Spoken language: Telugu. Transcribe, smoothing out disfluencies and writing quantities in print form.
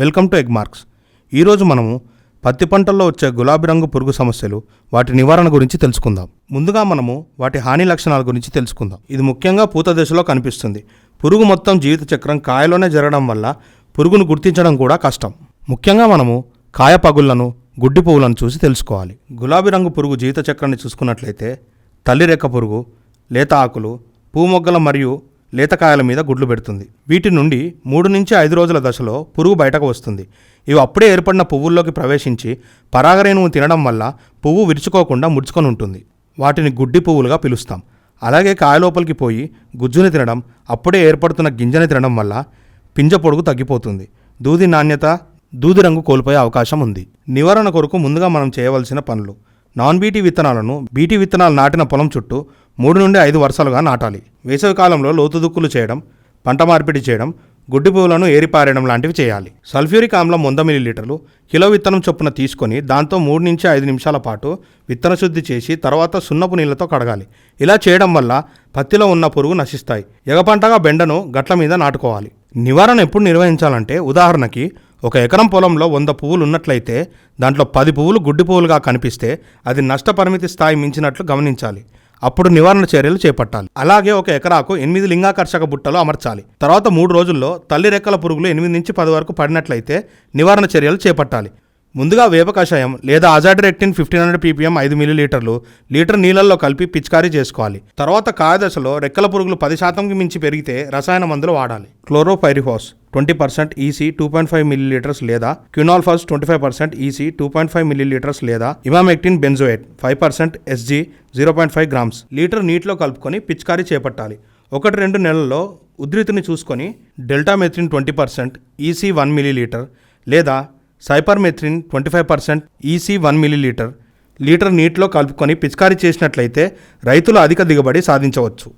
Welcome to egg marks. ఈరోజు మనము పత్తి పంటల్లో వచ్చే గులాబీ రంగు పురుగు సమస్యలు, వాటి నివారణ గురించి తెలుసుకుందాం. ముందుగా మనము వాటి హాని లక్షణాల గురించి తెలుసుకుందాం. ఇది ముఖ్యంగా పూత దశలో కనిపిస్తుంది. పురుగు మొత్తం జీవిత చక్రం కాయలోనే జరగడం వల్ల పురుగును గుర్తించడం కూడా కష్టం. ముఖ్యంగా మనము కాయ పగుళ్లను, గుడ్డి పువ్వులను చూసి తెలుసుకోవాలి. గులాబీ రంగు పురుగు జీవిత చక్రాన్ని చూసుకున్నట్లయితే తల్లి రెక్క పురుగు, లేత ఆకులు, పువ్వు మొగ్గల మరియు లేతకాయల మీద గుడ్లు పెడుతుంది. వీటి నుండి 3 నుంచి 5 రోజుల దశలో పురుగు బయటకు వస్తుంది. ఇవి అప్పుడే ఏర్పడిన పువ్వుల్లోకి ప్రవేశించి పరాగరేణువు తినడం వల్ల పువ్వు విరుచుకోకుండా ముడుచుకొని ఉంటుంది. వాటిని గుడ్డి పువ్వులుగా పిలుస్తాం. అలాగే కాయ లోపలికి పోయి గుజ్జుని తినడం, అప్పుడే ఏర్పడుతున్న గింజని తినడం వల్ల పింజ పొడుగు తగ్గిపోతుంది. దూది నాణ్యత, దూది రంగు కోల్పోయే అవకాశం ఉంది. నివారణ కొరకు ముందుగా మనం చేయవలసిన పనులు: నాన్ బీటీ విత్తనాలను బీటీ విత్తనాలు నాటిన పొలం చుట్టూ 3 నుండి 5 వరుసలుగా నాటాలి. వేసవి కాలంలో లోతు దుక్కులు చేయడం, పంట మార్పిడి చేయడం, గుడ్డి పువ్వులను ఏరిపారేయడం లాంటివి చేయాలి. సల్ఫ్యూరిక్ ఆమ్లం 100 ml కిలో విత్తనం చొప్పున తీసుకొని దాంతో 3 నుంచి 5 నిమిషాల పాటు విత్తన శుద్ధి చేసి తర్వాత సున్నపు నీళ్లతో కడగాలి. ఇలా చేయడం వల్ల పత్తిలో ఉన్న పురుగు నశిస్తాయి. ఎగపంటగా బెండను గట్ల మీద నాటుకోవాలి. నివారణ ఎప్పుడు నిర్వహించాలంటే, ఉదాహరణకి 1 ఎకరం పొలంలో 100 పువ్వులు ఉన్నట్లయితే దాంట్లో 10 పువ్వులు గుడ్డి పువ్వులుగా కనిపిస్తే అది నష్టపరిమితి స్థాయి మించినట్లు గమనించాలి. అప్పుడు నివారణ చర్యలు చేపట్టాలి. అలాగే 1 ఎకరాకు 8 లింగాకర్షక బుట్టలు అమర్చాలి. తర్వాత 3 రోజుల్లో తల్లి రెక్కల పురుగులు 8 నుంచి 10 వరకు పడినట్లయితే నివారణ చర్యలు చేపట్టాలి. ముందుగా వేప కషాయం లేదా అజాడిరెక్టిన్ 1500 ppm 5 ml లీటర్ నీళ్ళల్లో కలిపి పిచికారీ చేసుకోవాలి. తర్వాత కాయ దశలో రెక్కల పురుగులు 10%కి మించి పెరిగితే రసాయన మందులు వాడాలి. క్లోరోపైరిఫాస్ 20% EC 2.5 ml లేదా క్వినాల్ఫాస్ 25% EC 2.5 ml లేదా emamectin benzoate 5% SG 0.5 grams litre నీటిలో కలుపుకొని పిచికారీ చేపట్టాలి. 1-2 నెలల్లో ఉధృతిని చూసుకొని డెల్టామెథ్రిన్ 20% EC 1 ml లేదా సైపర్మెథ్రిన్ 25% EC 1 ml లీటర్ నీటిలో కలుపుకొని పిచికారీ చేసినట్లయితే రైతులు అధిక దిగుబడి సాధించవచ్చు.